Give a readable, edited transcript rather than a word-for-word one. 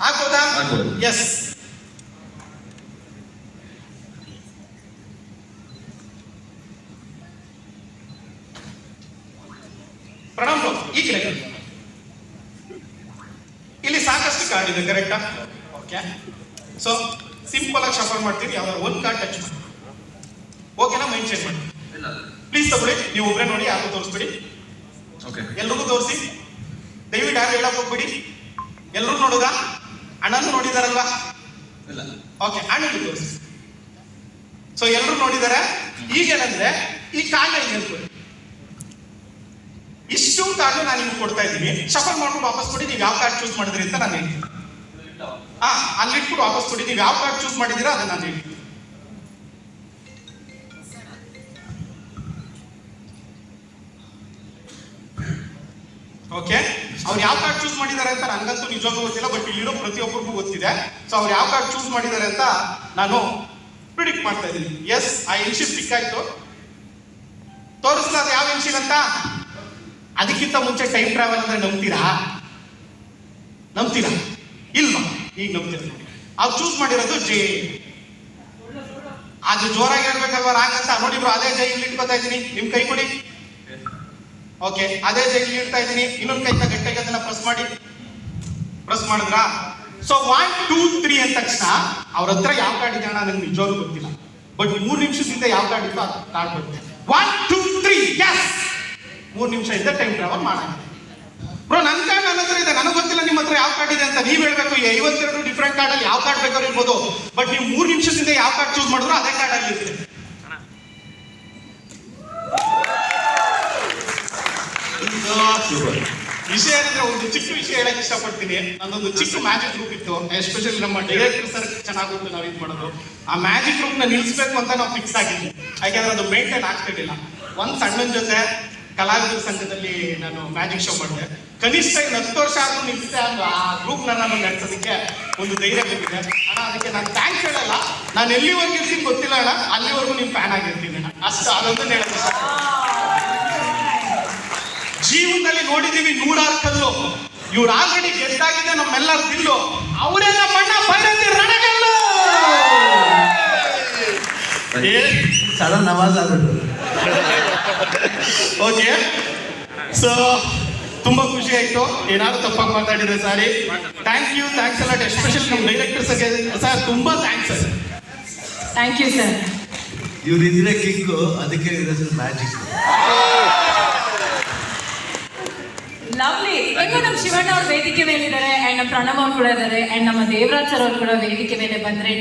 ಆಗ್ಬೋದಾ? S. Pranam bro, ಈ ಕಡೆ ಇಲ್ಲಿ ಸಾಕಷ್ಟು ಕಾರ್ಡ್ ಇದೆ, ಕರೆಕ್ಟಾ? ಓಕೆ. ಸೊ ಸಿಂಪಲ್ ಆಗಿ ಶಫಲ್ ಮಾಡ್ತೀವಿ, ಯಾವ್ದಾದ್ರು ಒಂದು ಕಾರ್ಡ್ ಟಚ್ ಮಾಡಿ. ಓಕೆನಾ? ಮೈಂಡ್ ಚೇಂಜ್ ಮಾಡಿ. ಪ್ಲೀಸ್ ತಗೊಳ್ಳಿ, ನೀವು ಒಬ್ಬರೇ ನೋಡಿ, ಯಾರಿಗೂ ತೋರಿಸ್ಬಿಡಿ. ಎಲ್ರಿಗೂ ತೋರಿಸಿ, ದಯವಿಟ್ಟು ಯಾರು ಹೇಳಕ್ ಹೋಗ್ಬಿಡಿ. ಎಲ್ಲರೂ ನೋಡುದಾ? ಅಣ್ಣನೂ ನೋಡಿದಾರಲ್ವಾ? ಓಕೆ, ಅಣ್ಣನಿಗೆ ತೋರಿಸಿ. ಸೊ ಎಲ್ಲರೂ ನೋಡಿದಾರೆ. ಈಗೇನಂದ್ರೆ ಈ ಕಾರ್ಡ್ ಹಿಂಗೆ ಇಷ್ಟು ಕಾರ್ಡ್ ನಾನು ನಿಮ್ಗೆ ಕೊಡ್ತಾ ಇದ್ದೀನಿ. ಶಫಲ್ ಮಾಡ್ಕೊಂಡು ವಾಪಸ್ ಕೊಡಿ, ನೀವು ಯಾವ ಕಾರ್ಡ್ ಚೂಸ್ ಮಾಡಿದ್ರಿ ಅಂತ ನಾನು ಹೇಳ್ತೀನಿ. ಅಲ್ಲಿ ಇಟ್ಬಿಟ್ಟು ವಾಪಸ್ ಕೊಡಿ, ನೀವು ಯಾವ ಕಾರ್ಡ್ ಚೂಸ್ ಮಾಡಿದ್ದೀರಾ ಅದನ್ನ ನಾನು ಹೇಳ್ತೀನಿ. ಓಕೆ, ಅವ್ರು ಯಾವ ಕಾರ್ಡ್ ಚೂಸ್ ಮಾಡಿದ್ದಾರೆ ಅಂತ ನನಗಂತೂ ನಿಜವಾಗ್ಲೂ ಗೊತ್ತಿಲ್ಲ, ಬಟ್ ಇಲ್ಲಿರೋ ಪ್ರತಿಯೊಬ್ಬರಿಗೂ ಗೊತ್ತಿದೆ. ಸೊ ಅವ್ರು ಯಾವ ಕಾರ್ಡ್ ಚೂಸ್ ಮಾಡಿದ್ದಾರೆ ಅಂತ ನಾನು ಪ್ರಿಡಿಕ್ಟ್ ಮಾಡ್ತಾ ಇದ್ದೀನಿ. ಎಸ್, ಆ ಇನ್ಶಿಪ್ ಪಿಕ್ ಆಯ್ತು. ತೋರಿಸ್ಲಾ ಅದು ಯಾವ ಇನ್ಶಿಪ್ ಅಂತ? ಅದಕ್ಕಿಂತ ಮುಂಚೆ ಟೈಮ್ ಟ್ರಾವೆಲ್ ಅಂದ್ರೆ ನಂಬ್ತೀರಾ? ಇಲ್ವಾ? ಈಗ ನಂಬ್ತೀರ. ಅವ್ರು ಚೂಸ್ ಮಾಡಿರೋದು ಜೆ. ಅದು ಜೋರಾಗಿ ಹೇಳ್ಬೇಕಲ್ವಾ ರಾಂಗ್ ಅಂತ? ನೋಡಿ ಬ್ರೋ, ಅದೇ ಜೈ ಇಲ್ಲಿ ಇಟ್ಕೊತಾ ಇದ್ದೀನಿ, ನಿಮ್ ಕೈ ಕೊಡಿ. ಓಕೆ, ಅದೇ ಜೈ ಇಲ್ಲಿ ಇಡ್ತಾ ಇದ್ದೀನಿ, ಇನ್ನೊಂದು ಕೈಯಿಂದ ಗಟ್ಟಿಗೆ ಅದನ್ನ ಪ್ರೆಸ್ ಮಾಡಿ. ಪ್ರೆಸ್ ಮಾಡಿದ್ರಾ? ಸೊ 1 2 3 ಅಂದ ತಕ್ಷಣ ಅವ್ರ ಹತ್ರ ಯಾವ ಕಾರ್ಡ್ ಇದೆ ನನಗೆ ನಿಜವಾಗ್ಲೂ ಗೊತ್ತಿಲ್ಲ, ಬಟ್ 3 ನಿಮಿಷದಿಂದ ಯಾವ ಕಾರ್ಡ್ ಇತ್ತು ಅದು ಕಾರ್ಡ್ ಬರುತ್ತೆ. 1 2 3 ಎಸ್, 3 ನಿಮಿಷ ಇದ್ದ ಟೈಮ್ ಟ್ರಾವೆಲ್ ಮಾಡಾಗಿದೆ. ಬ್ರೋ, ನನ್ನ ಕಾರ್ಡ್ ನನ್ನ ಹತ್ರ ಇದೆ, ನನಗೆ ಗೊತ್ತಿಲ್ಲ ನಿಮ್ಮ ಹತ್ರ ಯಾವ ಕಾರ್ಡ್ ಇದೆ ಅಂತ. ನೀವ್ ಹೇಳ್ಬೇಕು, 52 ಡಿಫ್ರೆಂಟ್ ಕಾರ್ಡ್ ಅಲ್ಲಿ ಯಾವ ಕಾರ್ಡ್ ಬೇಕಾದ್ರೂ ಇರ್ಬೋದು, ಬಟ್ ನೀವು 3 ನಿಮಿಷದಿಂದ ಯಾವ ಕಾರ್ಡ್ ಚೂಸ್ ಮಾಡಿದ್ರು ಅದೇ ಕಾರ್ಡ್ ಅಲ್ಲಿ ಇರುತ್ತೆ. ವಿಷಯ ಏನಂದ್ರೆ ಒಂದು ಚಿಕ್ಕ ವಿಷಯ ಹೇಳಕ್ ಇಷ್ಟಪಡ್ತೀನಿ. ನನ್ನೊಂದು ಚಿಕ್ಕ ಮ್ಯಾಜಿಕ್ ಗ್ರೂಪ್ ಇತ್ತು, ಎಸ್ಪೆಷಲಿ ನಮ್ಮ ಡೈರೆಕ್ಟರ್ ಸರ್ ಚೆನ್ನಾಗಿ ನಾವು ಇದು ಮಾಡೋದು. ಆ ಮ್ಯಾಜಿಕ್ ಗ್ರೂಪ್ ನ ನಿಲ್ಸ್ಬೇಕು ಅಂತ ನಾವು ಫಿಕ್ಸ್ ಆಗಿದ್ವಿ, ಯಾಕೆಂದ್ರೆ ಅದು ಮೇಂಟೈನ್ ಆಗ್ತಿರ್ಲಿಲ್ಲ. ಒಂದ್ ಸಣ್ಣನ ಜೊತೆ ಕಲಾವಿದರ ಸಂಘದಲ್ಲಿ ನಾನು ಮ್ಯಾಜಿಕ್ ಶೋ ಮಾಡಿದೆ. ಕನಿಷ್ಠ 10 ವರ್ಷ ಆದ್ರೂ ನಿಲ್ಸೆ ಆ ಗ್ರೂಪ್ ನಾನು ನಡೆಸೋದಕ್ಕೆ ಒಂದು ಧೈರ್ಯ ಬಂದಿದೆ ಅಣ್ಣ. ಅದಕ್ಕೆ ನಾನು ಥ್ಯಾಂಕ್ಸ್ ಹೇಳಲ್ಲ, ನಾನು ಎಲ್ಲಿವರೆಗೂ ಇರ್ತೀನಿ ಗೊತ್ತಿಲ್ಲ ಅಣ್ಣ, ಅಲ್ಲಿವರೆಗೂ ನಿಮ್ ಫ್ಯಾನ್ ಆಗಿರ್ತೀನಿ ಅಣ್ಣ, ಅಷ್ಟು. ಅದೊಂದು ಹೇಳೋದು ಜೀವನದಲ್ಲಿ ನೋಡಿದೀವಿ 100 ಕಲ್ಲು. ಇವ್ರು ಆಲ್ರೆಡಿ ಗೆದ್ದಾಗಿದೆ ನಮ್ಮೆಲ್ಲರ ದಿಲ್ಲು. ಅವರೇ ನಮ್ಮಣ್ಣ ಬೈರಂತಿ ರಣಗಲ್ಲು. ಸಡನ್ ನವಾಜ್ ಆಗ್ಬಿಟ್ಟು. ಓಕೆ, ಸೊ ತುಂಬಾ ಖುಷಿ ಆಯ್ತು. ಏನಾದ್ರು ತಪ್ಪಾಗಿ ಮಾತಾಡಿದ್ರೆ sorry. Thank you, thanks a lot. Especially ನಮ್ಮ ಡೈರೆಕ್ಟರ್ ಸರ್ ತುಂಬಾ thanks sir. Thank you sir. ಇವ್ರು ಇದ್ರೆ ಕಿಂಗು, ಅದಕ್ಕೆ ಇರೋದು ಮ್ಯಾಜಿಕ್. ಲವ್ಲಿ. ಹೆಂಗೋ ನಮ್ಮ ಶಿವಣ್ಣ ಅವ್ರ ವೇದಿಕೆ ಮೇಲಿದ್ದಾರೆ, ಅಂಡ್ ನಮ್ಮ ಪ್ರಣವ್ ಅವ್ರು ಕೂಡ ಇದ್ದಾರೆ, ಅಂಡ್ ನಮ್ಮ ದೇವರಾಜ್ ಸರ್ ಅವ್ರು ಕೂಡ ವೇದಿಕೆ ಮೇಲೆ ಬಂದ್ರೆ